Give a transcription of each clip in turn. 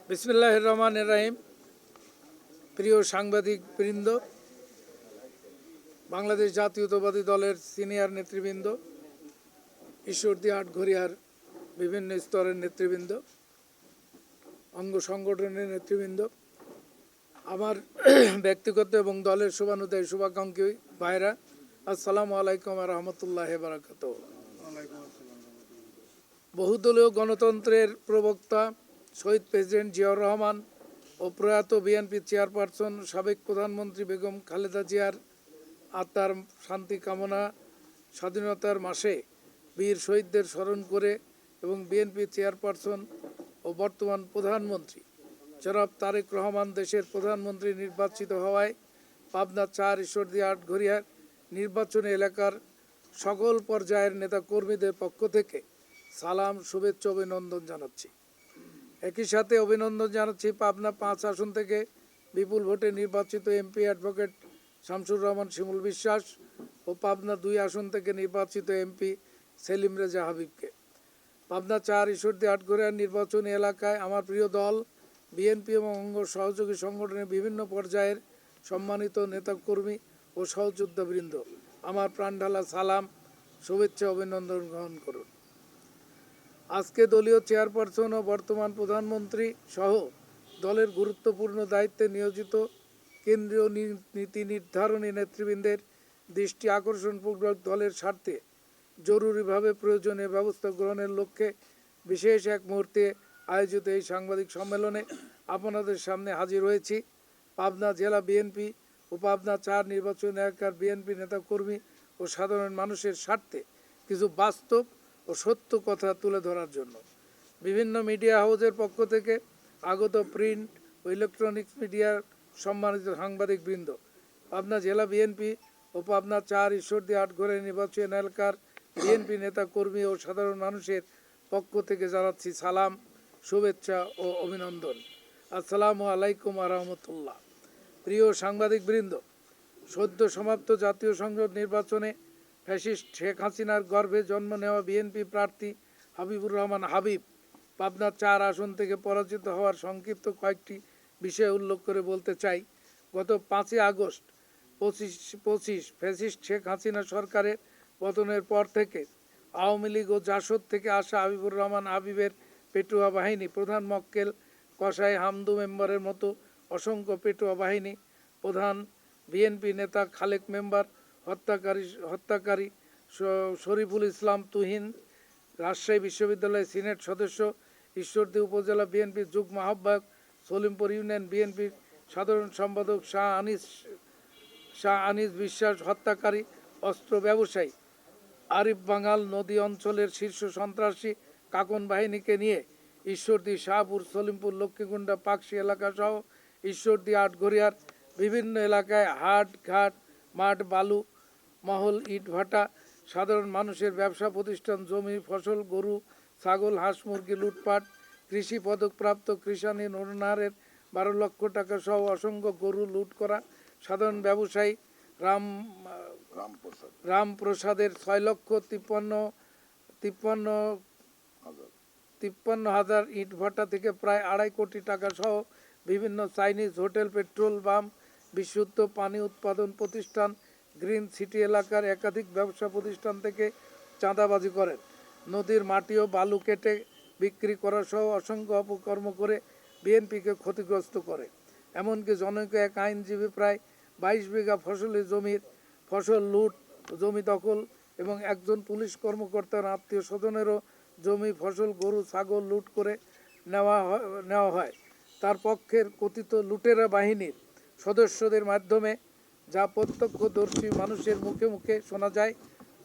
বিসমিল্লাহির রহমানির রহিম। প্রিয় সাংবাদিক বৃন্দ, বাংলাদেশ জাতীয়তাবাদী দলের সিনিয়র নেতৃবৃন্দ, ঈশ্বরদী আটঘরিয়ার বিভিন্ন স্তরের নেতৃবৃন্দ, অঙ্গ সংগঠনের নেতৃবৃন্দ, আমার ব্যক্তিগত এবং দলের শুভানুধ্যায়ী শুভাকাঙ্ক্ষী ভাইরা, আসসালামু আলাইকুম ওয়া রাহমাতুল্লাহি ওয়া বারাকাতুহু। বহুদলীয় গণতন্ত্রের প্রবক্তা শহীদ প্রেসিডেন্ট জিয়াউর রহমান ও প্রয়াত বিএনপি চেয়ারপারসন সাবেক প্রধানমন্ত্রী বেগম খালেদা জিয়ার আত্মার শান্তি কামনা স্বাধীনতার মাসে বীর শহীদদের স্মরণ করে এবং বিএনপি চেয়ারপারসন ও বর্তমান প্রধানমন্ত্রী জনাব তারেক রহমান দেশের প্রধানমন্ত্রী নির্বাচিত হওয়ায় পাবনা ৪ ঈশ্বরদী আটঘরিয়ার নির্বাচনী এলাকার সকল পর্যায়ের নেতাকর্মীদের পক্ষ থেকে সালাম, শুভেচ্ছা, অভিনন্দন জানাচ্ছি। একই সাথে অভিনন্দন জানাচ্ছি পাবনা ৫ আসন থেকে বিপুল ভোটে নির্বাচিত এমপি অ্যাডভোকেট শামসুর রহমান শিমুল বিশ্বাস ও পাবনা ২ আসন থেকে নির্বাচিত এমপি সেলিম রেজা হাবিবকে। পাবনা ৪ ঈশ্বরদী আটঘরিয়ার নির্বাচনী এলাকায় আমার প্রিয় দল বিএনপি এবং অঙ্গ সহযোগী সংগঠনের বিভিন্ন পর্যায়ের সম্মানিত নেতাকর্মী ও সহযোদ্ধাবৃন্দ, আমার প্রাণঢালা সালাম, শুভেচ্ছা, অভিনন্দন গ্রহণ করুন। আজকে দলীয় চেয়ারপারসন ও বর্তমান প্রধানমন্ত্রী সহ দলের গুরুত্বপূর্ণ দায়িত্বে নিয়োজিত কেন্দ্রীয় নীতি নির্ধারণী নেতৃবৃন্দের দৃষ্টি আকর্ষণপূর্বক দলের স্বার্থে জরুরিভাবে প্রয়োজনীয় ব্যবস্থা গ্রহণের লক্ষ্যে বিশেষ এক মুহূর্তে আয়োজিত এই সাংবাদিক সম্মেলনে আপনাদের সামনে হাজির হয়েছি। পাবনা জেলা বিএনপি ও পাবনা ৪ নির্বাচন এলাকার বিএনপি নেতাকর্মী ও সাধারণ মানুষের স্বার্থে কিছু বাস্তব ও সত্য কথা তুলে ধরার জন্য বিভিন্ন মিডিয়া হাউসের পক্ষ থেকে আগত প্রিন্ট ও ইলেকট্রনিক্স মিডিয়ার সম্মানিত সাংবাদিকবৃন্দ, পাবনা জেলা বিএনপি ও পাবনা ৪ ঈশ্বরদী আটঘরিয়া নির্বাচন এলাকার বিএনপি নেতাকর্মী ও সাধারণ মানুষের পক্ষ থেকে জানাচ্ছি সালাম, শুভেচ্ছা ও অভিনন্দন। আসসালামু আলাইকুম ওয়া রাহমাতুল্লাহ। প্রিয় সাংবাদিকবৃন্দ, সদ্য সমাপ্ত জাতীয় সংসদ নির্বাচনে ফ্যাসিস্ট শেখ হাসিনার গর্ভে জন্ম নেওয়া বিএনপি প্রার্থী হাবিবুর রহমান হাবিব পাবনা ৪ আসন থেকে পরাজিত হওয়ার সংক্ষিপ্ত কয়েকটি বিষয় উল্লেখ করে বলতে চাই। গত ৫ই আগস্ট ২৫ ফ্যাসিস্ট শেখ হাসিনা সরকারের পতনের পর থেকে আওয়ামী লীগ ও জাসদ থেকে আসা হাবিবুর রহমান হাবিবের পেটুয়া বাহিনী, প্রধান মক্কেল কসাই হামদু মেম্বারের মতো অসংখ্য পেটুয়া বাহিনী, প্রধান বিএনপি নেতা খালেক মেম্বার, হত্যাকারী শরীফুল ইসলাম তুহিন, রাজশাহী বিশ্ববিদ্যালয়ের সিনেট সদস্য, ঈশ্বরদী উপজেলা বিএনপির যুগ্ম আহ্বায়ক, সলিমপুর ইউনিয়ন বিএনপির সাধারণ সম্পাদক শাহ আনিস বিশ্বাস, হত্যাকারী অস্ত্র ব্যবসায়ী আরিফ বাঙ্গাল, নদী অঞ্চলের শীর্ষ সন্ত্রাসী কাকন বাহিনীকে নিয়ে ঈশ্বরদী, শাহপুর, সলিমপুর, লক্ষ্মীকুণ্ডা, পাকশি এলাকা সহ ঈশ্বরদী আটঘরিয়ার বিভিন্ন এলাকায় হাট, ঘাট, মাঠ, বালু, মহল, ইট ভাটা, সাধারণ মানুষের ব্যবসা প্রতিষ্ঠান, জমি, ফসল, গরু, ছাগল, হাঁস, মুরগি লুটপাট, কৃষি পদকপ্রাপ্ত কৃষানি নুরনাহারের ১২ লক্ষ টাকা সহ অসংখ্য গরু লুট করা, সাধারণ ব্যবসায়ী রামপ্রসাদের ৬,৫৩,৫৩,৫৩,০০০ ইট ভাটা থেকে প্রায় ২.৫ কোটি টাকা সহ বিভিন্ন চাইনিজ হোটেল, পেট্রোল পাম্প, বিশুদ্ধ পানি উৎপাদন প্রতিষ্ঠান, গ্রিন সিটি এলাকার একাধিক ব্যবসা প্রতিষ্ঠান থেকে চাঁদাবাজি করেন, নদীর মাটি ও বালু কেটে বিক্রি করা সহ অসংখ্য অপকর্ম করে বিএনপিকে ক্ষতিগ্রস্ত করে। এমনকি জনৈক এক আইনজীবী প্রায় ২২ বিঘা ফসলি জমির ফসল লুট, জমি দখল এবং একজন পুলিশ কর্মকর্তার আত্মীয় স্বজনেরও জমি, ফসল, গরু, ছাগল লুট করে নেওয়া হয়। তার পক্ষের কথিত লুটেরা বাহিনীর সদস্যদের মাধ্যমে, যা প্রত্যক্ষদর্শী মানুষের মুখে মুখে শোনা যায়,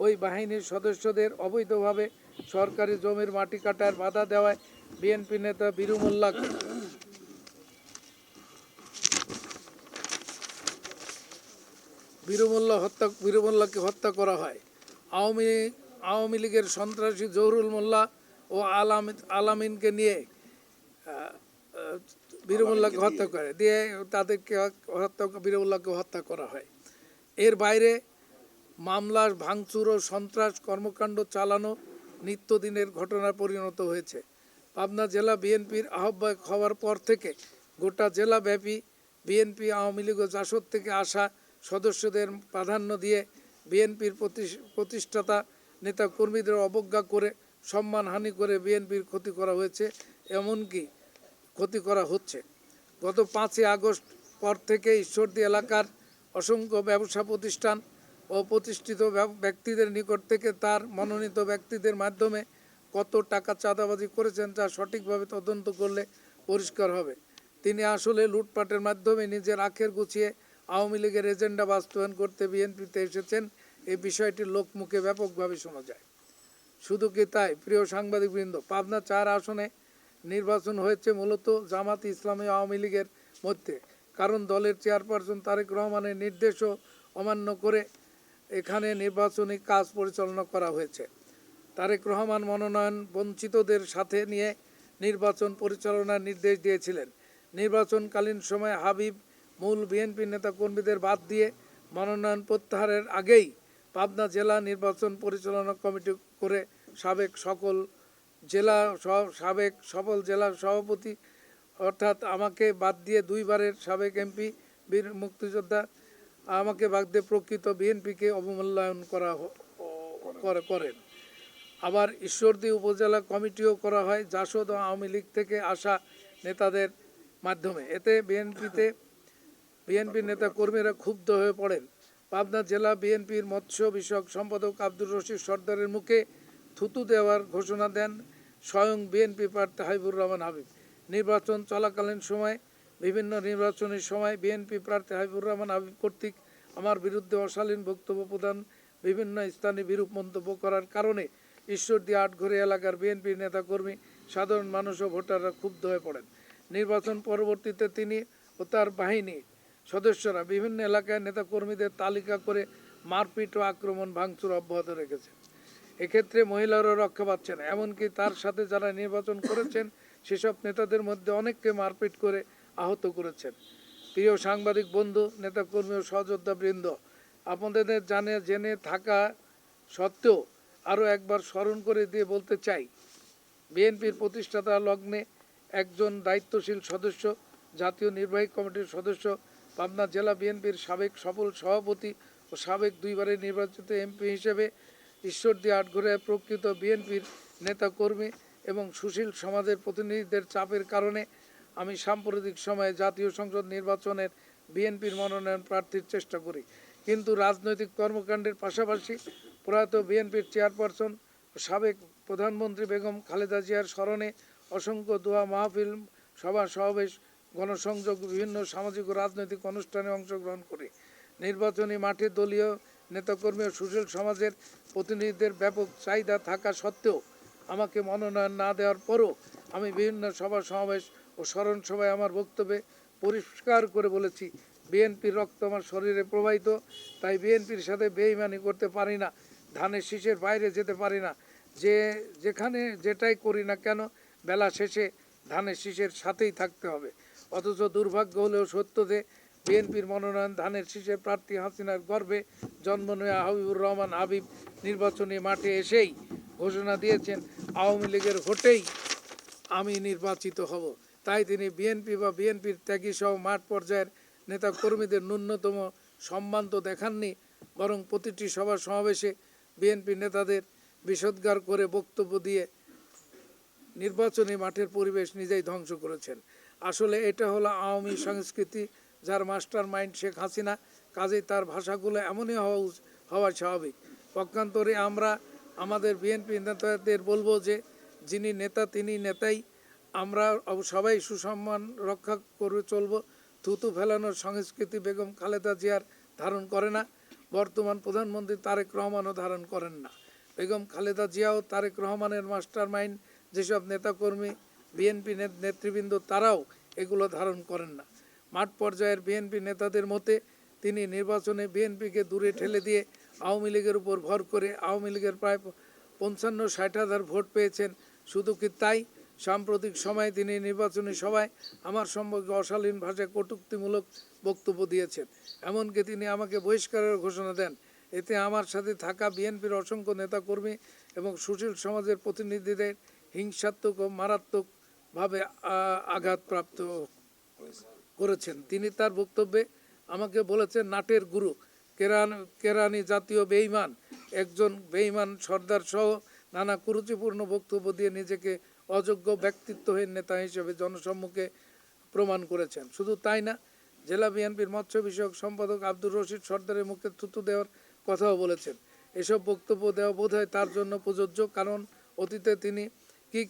ওই বাহিনীর সদস্যদের অবৈধভাবে সরকারি জমির মাটি কাটার বাধা দেওয়ায় বিএনপি নেতা বীরু মোল্লাকে হত্যা করা হয়। আওয়ামী লীগের সন্ত্রাসী জহুরুল মোল্লা ও আলামিনকে নিয়ে বীরু মোল্লাকে হত্যা করে দিয়ে বীরু মোল্লাকে হত্যা করা হয়। এর বাইরে মামলা, ভাঙচুর ও সন্ত্রাস কর্মকাণ্ড চালানো নিত্যদিনের ঘটনায় পরিণত হয়েছে। পাবনা জেলা বিএনপির আহ্বায়ক হওয়ার পর থেকে গোটা জেলাব্যাপী বিএনপি, আওয়ামী লীগ ও জাসদ থেকে আসা সদস্যদের প্রাধান্য দিয়ে বিএনপির প্রতিষ্ঠাতা নেতাকর্মীদের অবজ্ঞা করে, সম্মানহানি করে বিএনপির ক্ষতি করা হয়েছে, এমনকি ক্ষতি করা হচ্ছে। গত 5ই আগস্ট পর থেকে ঈশ্বরদী এলাকার অসংখ্য ব্যবসা প্রতিষ্ঠান ও প্রতিষ্ঠিত ব্যক্তিদের নিকট থেকে তার মনোনীত ব্যক্তিদের মাধ্যমে কত টাকা চাঁদাবাজি করেছেন তা সঠিকভাবে তদন্ত করলে পরিষ্কার হবে। তিনি আসলে লুটপাটের মাধ্যমে নিজের আখের গুছিয়ে আওয়ামী লীগের এজেন্ডা বাস্তবায়ন করতে বিএনপিতে এসেছেন, এই বিষয়টি লোকমুখে ব্যাপকভাবে শোনা যায়। শুধু কি তাই, প্রিয় সাংবাদিকবৃন্দ, পাবনা 4 আসনে নির্বাচন হয়েছে মূলত জামাত ইসলামী আওয়ামী লীগের মধ্যে, কারণ দলের চেয়ারপারসন তারেক রহমানের নির্দেশও অমান্য করে এখানে নির্বাচনী কাজ পরিচালনা করা হয়েছে। তারেক রহমান মনোনয়ন বঞ্চিতদের সাথে নিয়ে নির্বাচন পরিচালনার নির্দেশ দিয়েছিলেন। নির্বাচনকালীন সময় হাবিব মূল বিএনপি নেতাকর্মীদের বাদ দিয়ে মনোনয়ন প্রত্যাহারের আগেই পাবনা জেলা নির্বাচন পরিচালনা কমিটি করে সাবেক সকল জেলা সভাপতি অর্থাৎ আমাকে বাদ দিয়ে 2বারের সাবেক এমপি বীর মুক্তিযোদ্ধা আমাকে বাদ দিয়ে প্রকৃত বিএনপিকে অবমূল্যায়ন করেন। আবার ঈশ্বরদী উপজেলা কমিটিও করা হয় জাসদ ও আওয়ামী লীগ থেকে আসা নেতাদের মাধ্যমে। এতে বিএনপির নেতাকর্মীরা ক্ষুব্ধ হয়ে পড়েন। পাবনা জেলা বিএনপির মৎস্য বিষয়ক সম্পাদক আব্দুর রশিদ সর্দারের মুখে থুতু দেওয়ার ঘোষণা দেন স্বয়ং বিএনপি প্রার্থী হাবিবুর রহমান হাবিব। নির্বাচন চলাকালীন সময় বিভিন্ন নির্বাচনী সময় বিএনপি প্রার্থী হাবিবুর রহমান হাবিব কর্তৃক আমার বিরুদ্ধে অশালীন বক্তব্য প্রদান, বিভিন্ন স্থানে বিরূপ মন্তব্য করার কারণে ঈশ্বরদী আটঘরে এলাকার বিএনপির নেতাকর্মী, সাধারণ মানুষ ও ভোটাররা ক্ষুব্ধ হয়ে পড়েন। নির্বাচন পরবর্তীতে তিনি ও তার বাহিনী সদস্যরা বিভিন্ন এলাকায় নেতাকর্মীদের তালিকা করে মারপিট ও আক্রমণ ভাঙচুর অব্যাহত রেখেছেন। এক্ষেত্রে মহিলারাও রক্ষা পাচ্ছেন, এমনকি তার সাথে যারা নির্বাচন করেছেন সেসব নেতাদের মধ্যে অনেককে মারপিট করে আহত করেছেন। প্রিয় সাংবাদিক বন্ধু, নেতাকর্মী ও সহযোদ্ধাবৃন্দ, আপনাদের জেনে থাকা সত্ত্বেও আরও একবার স্মরণ করে দিয়ে বলতে চাই, বিএনপির প্রতিষ্ঠাতা লগ্নে একজন দায়িত্বশীল সদস্য, জাতীয় নির্বাহী কমিটির সদস্য, পাবনা জেলা বিএনপির সাবেক সফল সভাপতি ও সাবেক 2বারের নির্বাচিত এমপি হিসেবে ঈশ্বরদী আটঘরে প্রকৃত বিএনপির নেতাকর্মী এবং সুশীল সমাজের প্রতিনিধিদের চাপের কারণে আমি সাম্প্রতিক সময়ে জাতীয় সংসদ নির্বাচনের বিএনপির মনোনয়ন প্রার্থীর চেষ্টা করি। কিন্তু রাজনৈতিক কর্মকাণ্ডের পাশাপাশি প্রয়াত বিএনপির চেয়ারপারসন ও সাবেক প্রধানমন্ত্রী বেগম খালেদা জিয়ার স্মরণে অসংখ্য দোয়া মাহফিল, সভা সমাবেশ, গণসংযোগ, বিভিন্ন সামাজিক ও রাজনৈতিক অনুষ্ঠানে অংশগ্রহণ করি। নির্বাচনী মাঠে দলীয় নেতাকর্মী ও সুশীল সমাজের প্রতিনিধিদের ব্যাপক চাহিদা থাকা সত্ত্বেও আমাকে মনোনয়ন না দেওয়ার পরও আমি বিভিন্ন সভা সমাবেশ ও স্মরণ সভায় আমার বক্তব্যে পরিষ্কার করে বলেছি, বিএনপির রক্ত আমার শরীরে প্রবাহিত, তাই বিএনপির সাথে বেইমানি করতে পারি না, ধানের শীষের বাইরে যেতে পারি না। যেখানে যেটাই করি না কেন বেলা শেষে ধানের শীষের সাথেই থাকতে হবে। অথচ দুর্ভাগ্য হলেও সত্য যে বিএনপির মনোনয়ন ধানের শীষের প্রার্থী হাসিনার গর্ভে জন্ম নেওয়া হাবিবুর রহমান হাবিব নির্বাচনী মাঠে এসেই ঘোষণা দিয়েছেন আওয়ামী লীগের ভোটেই আমি নির্বাচিত হব। তাই তিনি বিএনপি বা বিএনপির ত্যাগী সহ মাঠ পর্যায়ের নেতাকর্মীদের ন্যূনতম সম্মান তো দেখাননি, বরং প্রতিটি সভা সমাবেশে বিএনপি নেতাদের বিষোদ্গার করে বক্তব্য দিয়ে নির্বাচনী মাঠের পরিবেশ নিজেই ধ্বংস করেছেন। আসলে এটা হলো আওয়ামী সংস্কৃতি, যার মাস্টার মাইন্ড শেখ হাসিনা, কাজেই তার ভাষাগুলো এমনই হওয়া স্বাভাবিক। পক্ষান্তরে আমরা আমাদের বিএনপি নেতাদের বলবো যে যিনি নেতা তিনি নেতাই, আমরা সবাই সুসম্মান রক্ষা করে চলব। থুতু ফেলানোর সংস্কৃতি বেগম খালেদা জিয়ার ধারণ করে না, বর্তমান প্রধানমন্ত্রী তারেক রহমানও ধারণ করেন না। বেগম খালেদা জিয়াও তারেক রহমানের মাস্টার মাইন্ড যেসব নেতাকর্মী বিএনপি নেতৃবৃন্দ তারাও এগুলো ধারণ করেন না। মাঠ পর্যায়ের বিএনপি নেতাদের মতে তিনি নির্বাচনে বিএনপিকে দূরে ঠেলে দিয়ে আওয়ামী লীগের উপর ভর করে আওয়ামী লীগের প্রায় 55-60 হাজার ভোট পেয়েছেন। শুধু কি তাই, সাম্প্রতিক সময়ে তিনি নির্বাচনী সভায় আমার সম্পর্কে অশালীন ভাষায় কটূক্তিমূলক বক্তব্য দিয়েছেন, এমনকি তিনি আমাকে বহিষ্কারের ঘোষণা দেন। এতে আমার সাথে থাকা বিএনপির অসংখ্য নেতাকর্মী এবং সুশীল সমাজের প্রতিনিধিদের হিংসাত্মক ও মারাত্মকভাবে আঘাতপ্রাপ্ত করেছেন। তিনি তার বক্তব্যে আমাকে বলেছেন, নাটের গুরু কেরানি জাতীয় বেঈমান, একজন বেঈমান সর্দার সহ নানা কুরুচিপূর্ণ বক্তব্য দিয়ে নিজেকে অযোগ্য ব্যক্তিত্বহীন নেতা হিসেবে জনসম্মুখে প্রমাণ করেছেন। শুধু তাই না, জেলা বিএনপির মৎস্য বিষয়ক সম্পাদক আব্দুর রশিদ সর্দারের মুখে থুতু দেওয়ার কথাও বলেছেন। এসব বক্তব্য দেওয়া বোধহয় তার জন্য প্রযোজ্য, কারণ অতীতে তিনি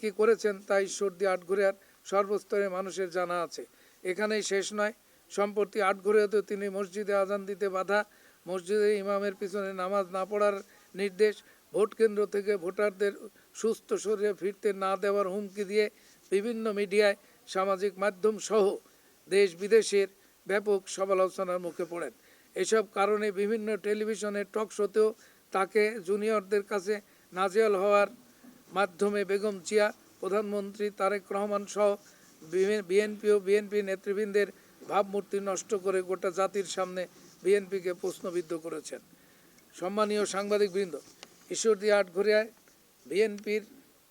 কি করেছেন তা ঈশ্বরদী আটঘরিয়ার সর্বস্তরের মানুষের জানা আছে। এখানেই শেষ নয়, সম্প্রতি আটঘরিয়াতেও তিনি মসজিদে আজান দিতে বাধা, মসজিদে ইমামের পিছনে নামাজ না পড়ার নির্দেশ, ভোট কেন্দ্র থেকে ভোটারদের সুস্থ শরীরে ফিরতে না দেওয়ার হুমকি দিয়ে বিভিন্ন মিডিয়ায়, সামাজিক মাধ্যম সহ দেশ বিদেশের ব্যাপক সমালোচনার মুখে পড়েন। এসব কারণে বিভিন্ন টেলিভিশনের টক শোতেও তাকে জুনিয়রদের কাছে নাজেহাল হওয়ার মাধ্যমে বেগম জিয়া, প্রধানমন্ত্রী তারেক রহমান সহ বিএনপি ও বিএনপি নেতৃবৃন্দের ভাবমূর্তি নষ্ট করে গোটা জাতির সামনে বিএনপিকে প্রশ্নবিদ্ধ করেছেন। সম্মানীয় সাংবাদিকবৃন্দ, ঈশ্বরদী আটঘরিয়ায় বিএনপির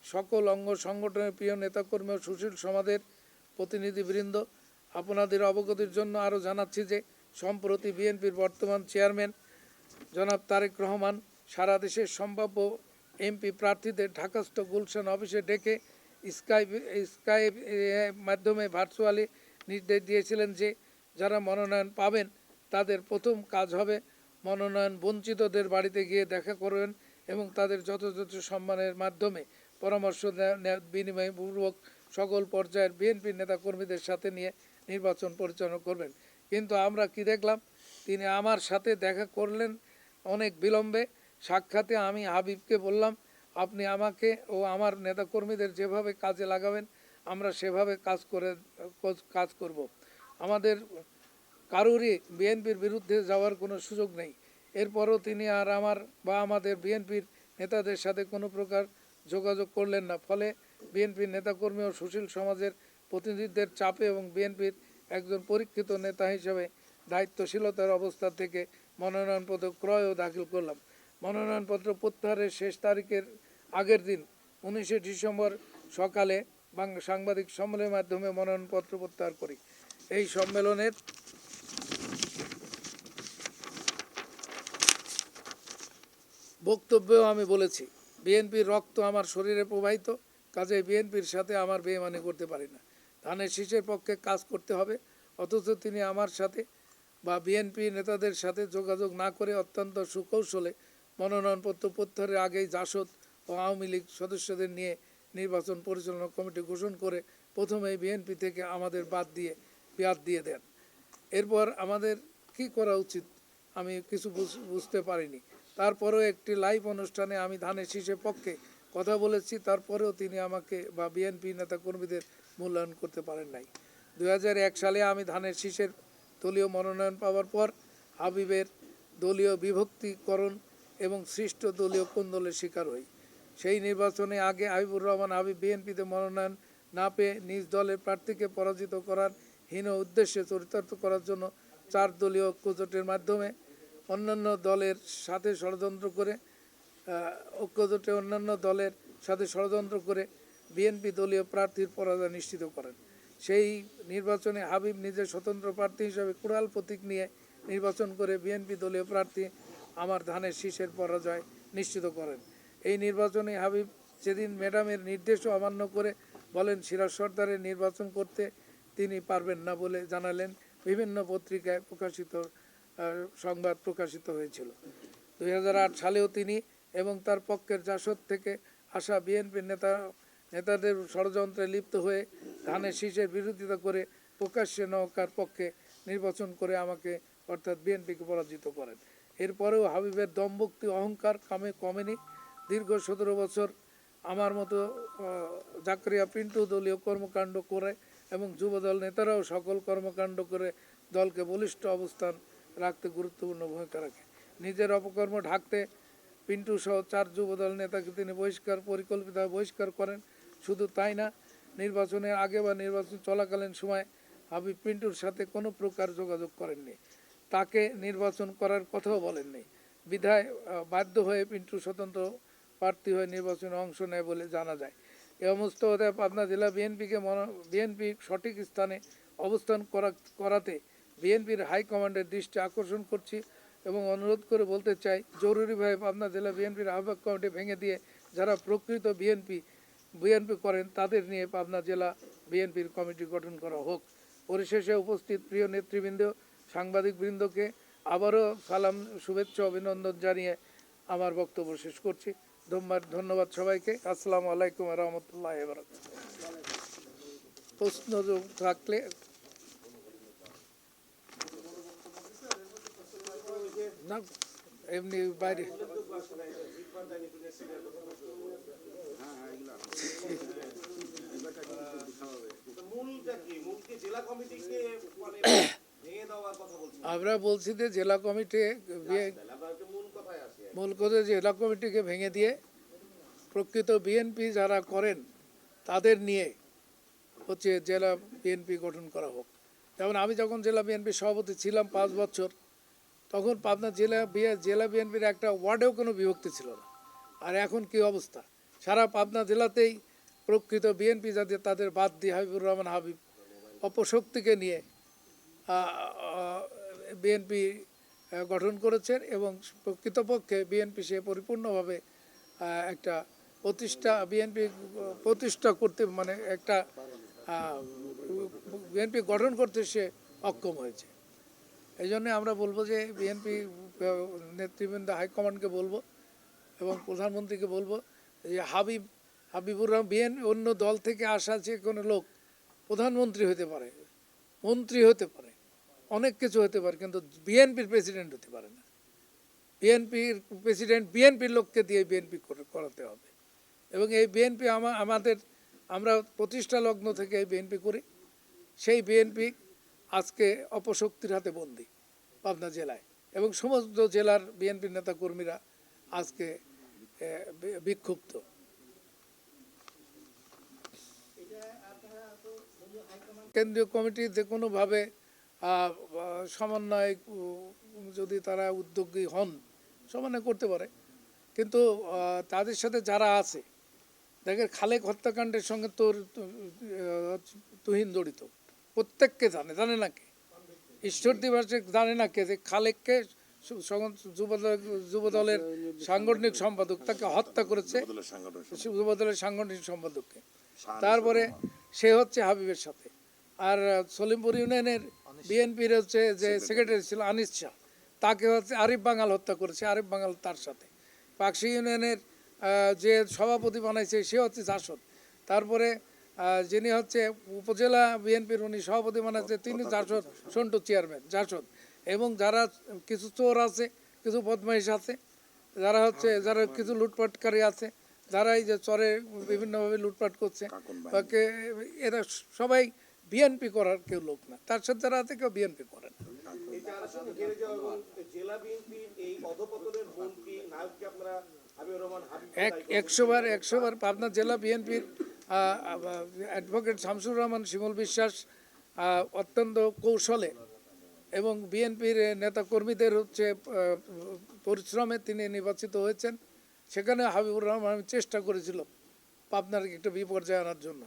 সকল অঙ্গ সংগঠনের প্রিয় নেতাকর্মী ও সুশীল সমাজের প্রতিনিধিবৃন্দ, আপনাদের অবগতির জন্য আরও জানাচ্ছি যে সম্প্রতি বিএনপির বর্তমান চেয়ারম্যান জনাব তারেক রহমান সারা দেশের সম্ভাব্য এমপি প্রার্থীদের ঢাকাস্থ গুলশান অফিসে ডেকে স্কাইপ মাধ্যমে ভার্চুয়ালি নির্দেশ দিয়েছিলেন যে যারা মনোনয়ন পাবেন তাদের প্রথম কাজ হবে মনোনয়ন বঞ্চিতদের বাড়িতে গিয়ে দেখা করবেন এবং তাদের যথাযথ সম্মানের মাধ্যমে পরামর্শ বিনিময়পূর্বক সকল পর্যায়ের বিএনপি নেতাকর্মীদের সাথে নিয়ে নির্বাচন পরিচালনা করবেন। কিন্তু আমরা কি দেখলাম, তিনি আমার সাথে দেখা করলেন অনেক বিলম্বে। সাক্ষাতে আমি হাবিবকে বললাম, আপনি আমাকে ও আমার নেতাকর্মীদের যেভাবে কাজে লাগাবেন আমরা সেভাবে কাজ করব। আমাদের কারোরই বিএনপির বিরুদ্ধে যাওয়ার কোনো সুযোগ নেই। এরপরও তিনি আর আমার বা আমাদের বিএনপির নেতাদের সাথে কোনো প্রকার যোগাযোগ করলেন না। ফলে বিএনপির নেতাকর্মী ও সুশীল সমাজের প্রতিনিধিদের চাপে এবং বিএনপির একজন পরীক্ষিত নেতা হিসেবে দায়িত্বশীলতার অবস্থা থেকে মনোনয়নপত্র ক্রয় ও দাখিল করলাম। মনোনয়নপত্র প্রত্যাহারের শেষ তারিখের আগের দিন 19শে ডিসেম্বর সকালে সাংবাদিক সম্মেলনের মাধ্যমে মনোনয়নপত্র প্রত্যাহার করি। এই সম্মেলনের বক্তব্যেও আমি বলেছি, বিএনপির রক্ত আমার শরীরে প্রবাহিত, কাজেই বিএনপির সাথে আমার বেইমানি করতে পারি না। ধানের শীষের পক্ষে কাজ করতে হবে। অথচ তিনি আমার সাথে বা বিএনপি নেতাদের সাথে যোগাযোগ না করে অত্যন্ত সুকৌশলে মনোনয়নপত্র প্রত্যাহারের আগেই জাসদ ও আওয়ামী লীগ সদস্যদের নিয়ে নির্বাচন পরিচালনা কমিটি ঘোষণা করে প্রথমেই বিএনপি থেকে আমাদের বাদ দিয়ে দেন। এরপর আমাদের কি করা উচিত আমি কিছু বুঝতে পারিনি। তারপরেও একটি লাইভ অনুষ্ঠানে আমি ধানের শীষের পক্ষে কথা বলেছি, তারপরেও তিনি আমাকে বা বিএনপি নেতাকর্মীদের মূল্যায়ন করতে পারেন নাই। 2001 সালে আমি ধানের শীষের দলীয় মনোনয়ন পাওয়ার পর হাবিবের দলীয় বিভক্তিকরণ এবং সৃষ্ট দলীয় কোন্দলের শিকার হই। সেই নির্বাচনে আগে হাবিবুর রহমান হাবিব বিএনপিতে মনোনয়ন না পেয়ে নিজ দলের প্রার্থীকে পরাজিত করার হীন উদ্দেশ্যে চরিতার্থ করার জন্য 4 দলীয় ঐক্যজোটের মাধ্যমে অন্যান্য দলের সাথে ষড়যন্ত্র করে বিএনপি দলীয় প্রার্থীর পরাজয় নিশ্চিত করেন। সেই নির্বাচনে হাবিব নিজের স্বতন্ত্র প্রার্থী হিসেবে কুড়াল প্রতীক নিয়ে নির্বাচন করে বিএনপি দলীয় প্রার্থী আমার ধানের শীষের পরাজয় নিশ্চিত করেন। এই নির্বাচনে হাবিব সেদিন ম্যাডামের নির্দেশও অমান্য করে বলেন সিরাজ সর্দারের নির্বাচন করতে তিনি পারবেন না বলে জানালেন। বিভিন্ন পত্রিকায় সংবাদ প্রকাশিত হয়েছিল। 2008 সালেও তিনি এবং তার পক্ষের জাসদ থেকে আসা বিএনপি নেতাদের ষড়যন্ত্রে লিপ্ত হয়ে ধানের শীষের বিরোধিতা করে প্রকাশ্যে নৌকার পক্ষে নির্বাচন করে আমাকে অর্থাৎ বিএনপিকে পরাজিত করেন। এরপরেও হাবিবের দমভক্তি অহংকার কমেনি। দীর্ঘ 17 বছর আমার মতো জাকারিয়া পিন্টু দলীয় কর্মকাণ্ড করে এবং যুবদল নেতারাও সকল কর্মকাণ্ড করে দলকে বলিষ্ঠ অবস্থান রাখতে গুরুত্বপূর্ণ ভূমিকা রাখে। নিজের অপকর্ম ঢাকতে পিন্টু সহ 4 যুবদল নেতাকে তিনি পরিকল্পিতভাবে বহিষ্কার করেন। শুধু তাই না, নির্বাচনের আগে বা নির্বাচন চলাকালীন সময় হাবিব পিন্টুর সাথে কোনো প্রকার যোগাযোগ করেননি, তাকে নির্বাচন করার কথাও বলেননি। বিধায় বাধ্য হয়ে পিন্টু স্বতন্ত্র প্রার্থী হয়ে নির্বাচনে অংশ নেয় বলে জানা যায়। এই অবস্থাতে পাবনা জেলা বিএনপি সঠিক স্থানে অবস্থান করাতে বিএনপির হাইকমান্ডের দৃষ্টি আকর্ষণ করছি এবং অনুরোধ করে বলতে চাই, জরুরিভাবে পাবনা জেলা বিএনপির আহ্বায়ক কমিটি ভেঙে দিয়ে যারা প্রকৃত বিএনপি করেন তাদের নিয়ে পাবনা জেলা বিএনপির কমিটি গঠন করা হোক। পরিশেষে উপস্থিত প্রিয় নেতৃবৃন্দ, সাংবাদিকবৃন্দকে আবারও সালাম, শুভেচ্ছা, অভিনন্দন জানিয়ে আমার বক্তব্য শেষ করছি। ধন্যবাদ সবাইকে। আসসালামু আলাইকুম ওয়া রাহমাতুল্লাহি ওয়া বারাকাতুহু। প্রশ্ন থাকলে না, এমনি বাইরে আমরা বলছি যে জেলা কমিটি মূল কথা জেলা কমিটিকে ভেঙে দিয়ে প্রকৃত বিএনপি যারা করেন তাদের নিয়ে হচ্ছে জেলা বিএনপি গঠন করা হোক। যেমন আমি যখন জেলা বিএনপি সভাপতি ছিলাম 5 বছর, তখন পাবনা জেলা বিএনপির একটা ওয়ার্ডেও কোনো বিভক্তি ছিল না। আর এখন কি অবস্থা, সারা পাবনা জেলাতেই প্রকৃত বিএনপি যাদের তাদের বাদ দিয়ে হাবিবুর রহমান হাবিব অপশক্তিকে নিয়ে বিএনপি গঠন করেছেন এবং প্রকৃতপক্ষে বিএনপি সে পরিপূর্ণভাবে একটা বিএনপি প্রতিষ্ঠা করতে মানে একটা বিএনপি গঠন করতে সে অক্ষম হয়েছে। এই জন্যে আমরা বলবো যে বিএনপি নেতৃবৃন্দ হাইকমান্ডকে বলবো এবং প্রধানমন্ত্রীকে বলবো যে হাবিবুর রহমান অন্য দল থেকে আসা যে কোনো লোক প্রধানমন্ত্রী হতে পারে, মন্ত্রী হতে পারে, অনেক কিছু হতে পারে, কিন্তু বিএনপির প্রেসিডেন্ট হতে পারে না। বিএনপির প্রেসিডেন্ট বিএনপির লোককে দিয়ে বিএনপি করাতে হবে এবং এই বিএনপি আমরা প্রতিষ্ঠা লগ্ন থেকে এই বিএনপি করি। সেই বিএনপি আজকে অপশক্তির হাতে বন্দী পাবনা জেলায় এবং সমস্ত জেলার বিএনপির নেতা কর্মীরা আজকে বিক্ষুব্ধ। কেন্দ্রীয় কমিটি যে কোনোভাবে সমন্বয় যদি তারা উদ্যোগী হন সমন্বয় করতে পারে, কিন্তু তাদের সাথে যারা আছে, দেখেন খালেক হত্যাকাণ্ডের সঙ্গে তুহিন জড়িত, প্রত্যেককে জানে না কে, ঈশ্বর দিবসে জানে না কে যে খালেককে যুবদলের সাংগঠনিক সম্পাদক তাকে হত্যা করেছে, যুবদলের সাংগঠনিক সম্পাদককে। তারপরে সে হচ্ছে হাবিবের সাথে, আর সলিমপুর ইউনিয়নের বিএনপির হচ্ছে যে সেক্রেটারি ছিল আনিস শাহ, তাকে হচ্ছে আরিফ বাঙাল হত্যা করেছে, আরিফ বাঙাল তার সাথে। পাকশি ইউনিয়নের যে সভাপতি বানাইছে সে হচ্ছে জাসদ। তারপরে যিনি হচ্ছে উপজেলা বিএনপির উনি সভাপতি বানাইছে তিনি জাসদ, সন্টু চেয়ারম্যান জাসদ। এবং যারা কিছু চোর আছে, কিছু বদমাইশ আছে, যারা কিছু লুটপাটকারী আছে, যারা এই যে চরে বিভিন্নভাবে লুটপাট করছে, এরা সবাই বিএনপি করার কেউ লোক না, তার সাথে যারা আছে কেউ বিএনপি করে না। একশো বার পাবনা জেলা বিএনপির অ্যাডভোকেট শামসুর রহমান শিমুল বিশ্বাস অত্যন্ত কৌশলে এবং বিএনপির নেতা কর্মীদের হচ্ছে পরিশ্রমে তিনি নির্বাচিত হয়েছেন। সেখানে হাবিবুর রহমান চেষ্টা করেছিল পাবনার একটা বিপর্যয় আনার জন্য।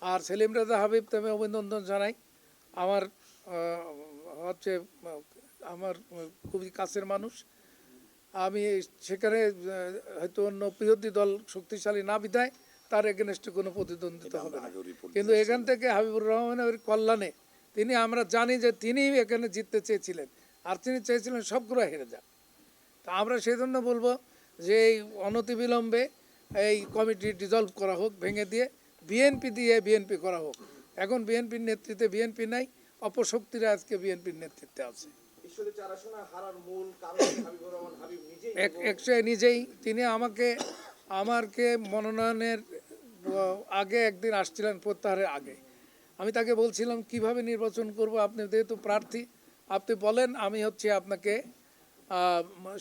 আর সেলিম রেজা হাবিব আমি অভিনন্দন জানাই, আমার খুবই কাছের মানুষ। আমি সেখানে হয়তো অন্য বিরোধী দল শক্তিশালী না বিধায় তার এগেনস্টে কোনো প্রতিদ্বন্দ্বিতা হবে না, কিন্তু এখান থেকে হাবিবুর রহমানের কল্যাণে আমরা জানি যে তিনি এখানে জিততে চেয়েছিলেন, আর তিনি চেয়েছিলেন সবগুলো হেরে যাক। তা আমরা সেই জন্য বলবো যে এই অনতিবিলম্বে এই কমিটি ডিজলভ করা হোক, ভেঙে দিয়ে বিএনপি করা হোক। এখন বিএনপির নেতৃত্বে বিএনপি নাই, অপশক্তিরা আজকে বিএনপির নেতৃত্বে আছে। নিজেই তিনি আমাকে মনোনয়নের আগে একদিন আসছিলেন, প্রত্যাহারের আগে আমি তাকে বলছিলাম কিভাবে নির্বাচন করব, আপনি যেহেতু প্রার্থী আপনি বলেন, আমি হচ্ছে আপনাকে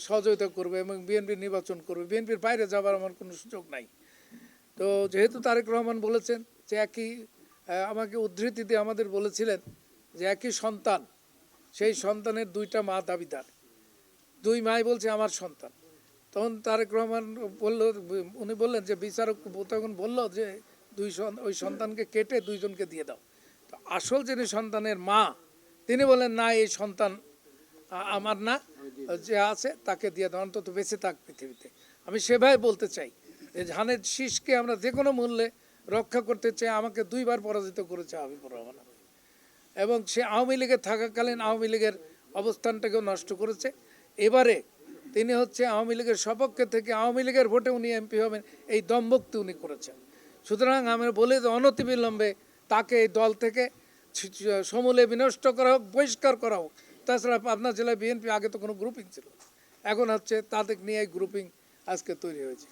সহযোগিতা করবো এবং বিএনপি নির্বাচন করবে, বিএনপির বাইরে যাবার আমার কোনো সুযোগ নাই। তো যেহেতু তারেক রহমান বলেছেন যে আমাকে উদ্ধৃতি দিয়ে আমাদের বলেছিলেন যে একই সন্তান, সেই সন্তানের দুইটা মা দাবিদার, দুই মাই বলছে আমার সন্তান। তখন তারেক রহমান উনি বললেন যে বিচারক তখন বলল যে ওই সন্তানকে কেটে দুইজনকে দিয়ে দাও। তো আসল যিনি সন্তানের মা তিনি বলেন না, এই সন্তান আমার না, যে আছে তাকে দিয়ে দাও, অন্তত বেঁচে থাক পৃথিবীতে। আমি সেভাবে বলতে চাই যে ধানের শীষকে আমরা যে কোনো মূল্যে রক্ষা করতে চাই। আমাকে 2বার পরাজিত করেছে হাবিবুর রহমান, এবং সে আওয়ামী লীগে থাকাকালীন আওয়ামী লীগের অবস্থানটাকেও নষ্ট করেছে। এবারে তিনি হচ্ছে আওয়ামী লীগের সপক্ষে থেকে আওয়ামী লীগের ভোটে উনি এমপি হবেন, এই দম্ভক্তি উনি করেছেন। সুতরাং আমি বলি যে অনতিবিলম্বে তাকে এই দল থেকে সমূলে বিনষ্ট করা হোক, বহিষ্কার করা হোক। তাছাড়া পাবনা জেলায় বিএনপি আগে তো কোনো গ্রুপিং ছিল, এখন হচ্ছে তাদের নিয়ে এই গ্রুপিং আজকে তৈরি হয়েছে।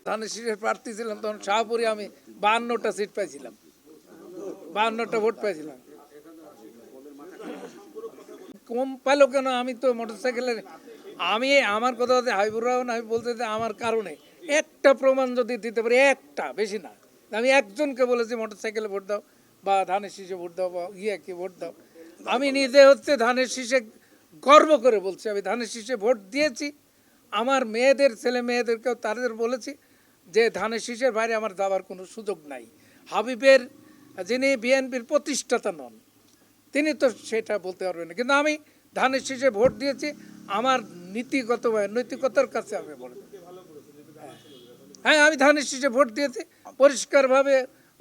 ধানের শীষের প্রার্থী ছিলাম তখন শাহপুরে, আমি 52টা সিট পাইছিলাম, 52টা ভোট পাইছিলাম। কম পাইলো কেন? আমি তো মোটরসাইকেলের, আমি আমার কথা হচ্ছে হাবিবুর রহমান, আমি বলতে যে আমার কারণে একটা প্রমাণ যদি দিতে পারি, একটা, বেশি না, আমি একজনকে বলেছি মোটরসাইকেলে ভোট দাও বা ধানের শীষে ভোট দাও বা কি ভোট দাও। আমি নিজে হচ্ছে ধানের শীষে গর্ব করে বলছি, আমি ধানের শীষে ভোট দিয়েছি। আমার মেয়েদের, ছেলে মেয়েদেরকেও তাদের বলেছি যে ধানের শীষের বাইরে আমার যাওয়ার কোনো সুযোগ নাই। হাবিবের, যিনি বিএনপির প্রতিষ্ঠাতা নন, তিনি তো সেটা বলতে পারবেন না, কিন্তু আমি ধানের শীষে ভোট দিয়েছি আমার নৈতিকতার কাছে আমি বলে। হ্যাঁ, আমি ধানের শীষে ভোট দিয়েছি পরিষ্কারভাবে,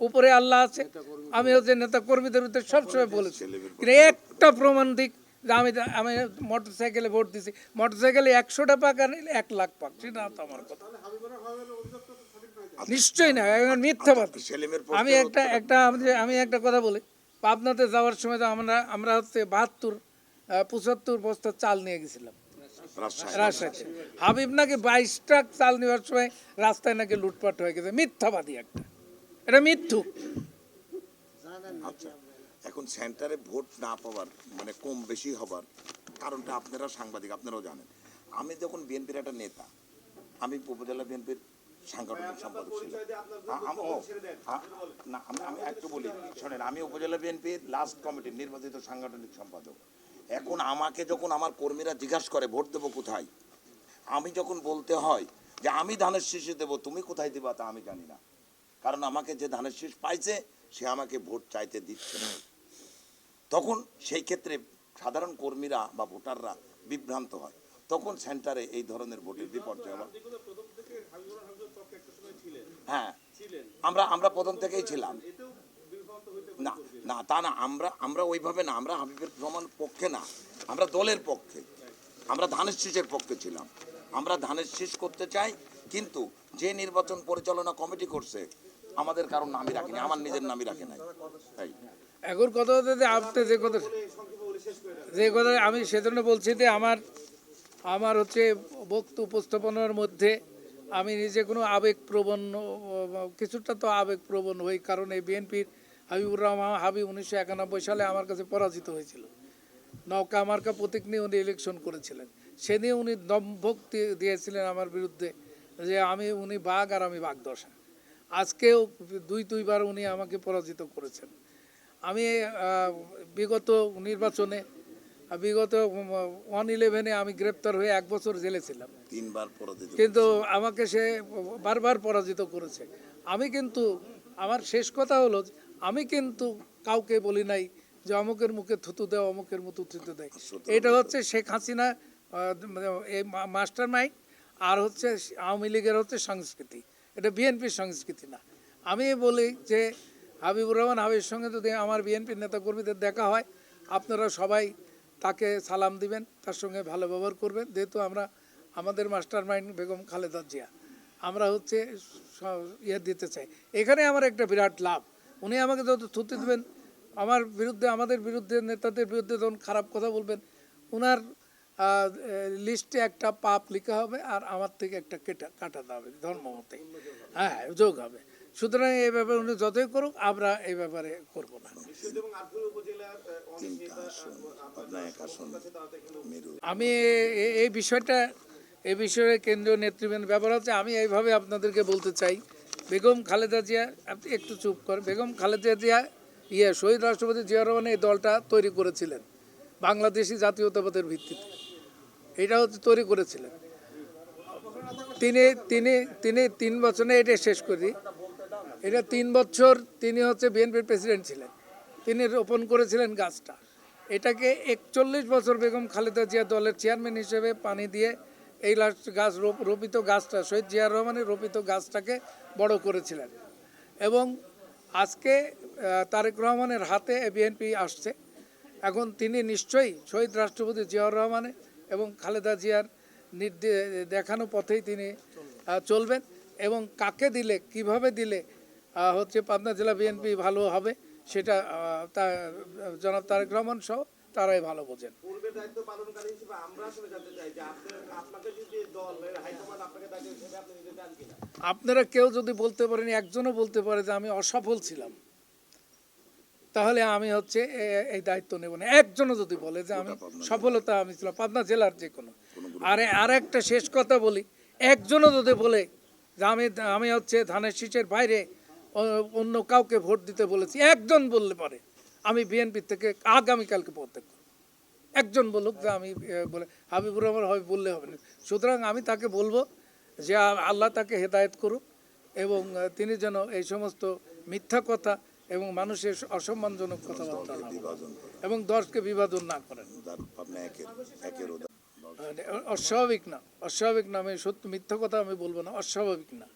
উপরে আল্লাহ আছে। আমি হচ্ছে নেতা কর্মীদের ভিতরে সবসময় বলেছি, কিন্তু একটা প্রমাণ দিক যে আমি মোটরসাইকেলে ভোট দিয়েছি। মোটরসাইকেলে 100টা পাক আর 1 লাখ পাক, সেটা তো আমার কথা নিশ্চয়ই না, এখন মিথ্যাবাদী। আমি একটা কথা বলি, পাবনাতে যাওয়ার সময় তো আমরা হচ্ছে 75 বস্তা চাল নিয়ে গেছিলাম রাজশাহীতে। হাবিব নাকি 22 ট্রাক চাল নেওয়ার সময় রাস্তায় নাকি লুটপাট হয়ে গেছে। মিথ্যাবাদী একটা, এটা মিথ্যু। আচ্ছা, এখন সেন্টারে ভোট না পাওয়ার মানে কম বেশি হবার কারণটা আপনারা সাংবাদিক, আপনারাও জানেন। আমি যখন বিএনপির একটা নেতা, আমি উপজেলা বিএনপির সাংগঠনিক সম্পাদক ছিলাম। না, আমি একটু বলি শোনেন, আমি উপজেলা বিএনপির লাস্ট কমিটির নির্বাচিত সাংগঠনিক সম্পাদক। এখন আমাকে যখন আমার কর্মীরা জিজ্ঞাসা করে ভোট দেবো কোথায়, আমি যখন বলতে হয় যে আমি ধানের শীষে দেবো, তুমি কোথায় দেবা তা আমি জানি না। কারণ আমাকে যে ধানের শীষ পাইছে সে আমাকে ভোট চাইতে দিচ্ছে না। তখন সেই ক্ষেত্রে সাধারণ কর্মীরা বা ভোটাররা বিভ্রান্ত হয়। তখন সেন্টারে এই ধরনের ভোটের বিপর্যয় হয়। হ্যাঁ, আমরা প্রথম থেকেই ছিলাম। না না, তা না, আমরা ওইভাবে না, আমরা হাবিবুর রহমানের পক্ষে না, আমরা দলের পক্ষে, আমরা ধানের শীষের পক্ষে ছিলাম। আমরা ধানের শীষ করতে চাই, কিন্তু যে নির্বাচন পরিচালনা কমিটি করছে আমাদের কারণ নামই রাখিনি, আমার নিজের নামই রাখে নাই। এখন কথা হচ্ছে যে আপনি যে কথা আমি সেজন্য বলছি যে আমার হচ্ছে বক্তব্য উপস্থাপনার মধ্যে আমি নিজে কোনো আবেগপ্রবণ, কিছুটা তো আবেগপ্রবণ হই। কারণ এই বিএনপির হাবিবুর রহমান হাবিব 1991 সালে আমার কাছে পরাজিত হয়েছিল। নৌকা মার্কা প্রতীক নিয়ে উনি ইলেকশন করেছিলেন। সে নিয়ে উনি দম্ভক্তি দিয়েছিলেন আমার বিরুদ্ধে যে উনি বাঘ আর আমি বাঘদশা। আজকেও দুইবার উনি আমাকে পরাজিত করেছেন। আমি বিগত নির্বাচনে, বিগত 1/11-এ আমি গ্রেপ্তার হয়ে 1 বছর জেলে ছিলাম, 3বার পরাজিত, কিন্তু আমাকে সে বারবার পরাজিত করেছে। আমি কিন্তু, আমার শেষ কথা হলো, আমি কিন্তু কাউকে বলি নাই যে অমুকের মুখে থুতু দেয়, অমুকের মুখে থুতু দেয়। এটা হচ্ছে শেখ হাসিনা এই মাস্টার মাইন্ড, আর হচ্ছে আওয়ামী লীগের হচ্ছে সংস্কৃতি, এটা বিএনপির সংস্কৃতি না। আমি বলি যে হাবিবুর রহমান হাবিবের সঙ্গে যদি আমার বিএনপির নেতাকর্মীদের দেখা হয়, আপনারা সবাই তাকে সালাম দিবেন, তার সঙ্গে ভালো ব্যবহার করবেন। যেহেতু আমাদের মাস্টার মাইন্ড বেগম খালেদা জিয়া, আমরা হচ্ছে দিতে চাই। এখানে আমার একটা বিরাট লাভ, উনি আমাকে যত থুতু দেবেন, আমাদের বিরুদ্ধে নেতাদের বিরুদ্ধে যখন খারাপ কথা বলবেন, ওনার লিস্টে একটা পাপ লেখা হবে আর আমার থেকে একটা কাটা হবে ধর্ম মতে, হ্যাঁ, যোগ হবে। সুতরাং এই ব্যাপারে উনি যতই করুক, আমরা এই ব্যাপারে করব না। আমি এই বিষয়ে কেন্দ্রীয় নেতৃবৃন্দ ব্যাপার হচ্ছে, আমি এইভাবে আপনাদেরকে বলতে চাই, বেগম খালেদা জিয়া, আপনি একটু চুপ করেন, বেগম খালেদা জিয়া শহীদ রাষ্ট্রপতি জিয়া রহমান এই দলটা তৈরি করেছিলেন। বাংলাদেশি জাতীয়তাবাদের ভিত্তিতে, এটা হচ্ছে তৈরি করেছিলেন তিনি তিনি তিনি 3 বছরে এটা শেষ করি। এটা 3 বছর তিনি হচ্ছে বিএনপির প্রেসিডেন্ট ছিলেন, তিনি রোপণ করেছিলেন গাছটা। এটাকে 41 বছর বেগম খালেদা জিয়া দলের চেয়ারম্যান হিসেবে পানি দিয়ে এই গাছ রোপিত গাছটা, শহীদ জিয়া রহমানের রোপিত গাছটাকে বড় করেছিলেন। এবং আজকে তারেক রহমানের হাতে বিএনপি আসছে। এখন তিনি নিশ্চয়ই শহীদ রাষ্ট্রপতি জিয়াউর রহমানের এবং খালেদা জিয়ার দেখানো পথেই তিনি চলবেন। এবং কাকে দিলে, কিভাবে দিলে হচ্ছে পাবনা জেলা বিএনপি ভালো হবে, সেটা জনাব তারেক রহমান সহ তারাই ভালো বোঝেন। পূর্বে দায়িত্ব পালনকারী হিসেবে আমরা আসলে জানতে চাই যে আপনাকে যদি দলের হাইকমান্ড আপনাকে দায়িত্ব হিসেবে আপনি নিতে চান কিনা? আপনারা কেউ যদি বলতে পারেন, একজনও বলতে পারে যে আমি অসফল ছিলাম, তাহলে আমি হচ্ছে এই দায়িত্ব নেব না। একজনও যদি বলে যে আমি সফলতা আমি ছিলাম, পাবনা জেলার যে কোনো। আর একটা শেষ কথা বলি, একজনও যদি বলে যে আমি হচ্ছে ধানের শীষের বাইরে অন্য কাউকে ভোট দিতে বলেছি, একজন বললে পারে আমি বিএনপি থেকে আগামীকালকে পদত্যাগ করব। একজন বলুক যে আমি বলে, হাবিবুর রহমান হবে বললে হবে না। সুতরাং আমি তাকে বলবো যে আল্লাহ তাকে হেদায়েত করুক এবং তিনি যেন এই সমস্ত মিথ্যা কথা এবং মানুষের অসম্মানজনক কথাবার্তা না বলেন এবং দশকে বিভাজন না করেন। অস্বাভাবিক না, অস্বাভাবিক না, আমি সত্য মিথ্যা কথা আমি বলবো না, অস্বাভাবিক না।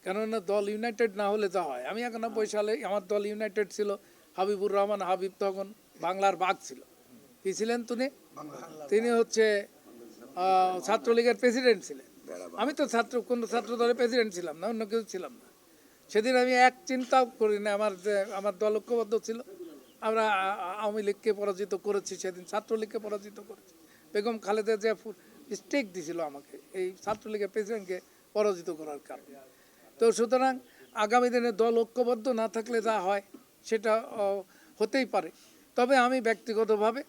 কেননা দল ইউনাইটেড না হলে যা হয়, আমি 91 সালে আমার দল ইউনাইটেড ছিল। হাবিবুর রহমান হাবিব তখন বাংলার বাঘ ছিল। কি ছিলেন তিনি হচ্ছে ছাত্রলীগের প্রেসিডেন্ট ছিলেন। আমি তো কোনো ছাত্র দলের প্রেসিডেন্ট ছিলাম না, অন্য কেউ ছিলাম না। সেদিন আমি এক চিন্তাও করি না, আমার দল ঐক্যবদ্ধ ছিল। আমরা আওয়ামী লীগকে পরাজিত করেছি, সেদিন ছাত্রলীগকে পরাজিত করেছি। বেগম খালেদা জিয়া স্টেক দিয়েছিল আমাকে এই ছাত্রলীগের প্রেসিডেন্টকে পরাজিত করার কারণে। তো সুতরাং আগামী দিনে দল ঐক্যবদ্ধ না থাকলে যা হয় সেটা হতেই পারে। তবে আমি ব্যক্তিগতভাবে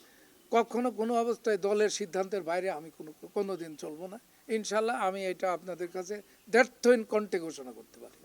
কখনো কোনো অবস্থায় দলের সিদ্ধান্তের বাইরে আমি কোনো দিন চলবো না। ইনশাল্লাহ আমি এটা আপনাদের কাছে দ্ব্যর্থহীন কণ্ঠে ঘোষণা করতে পারি।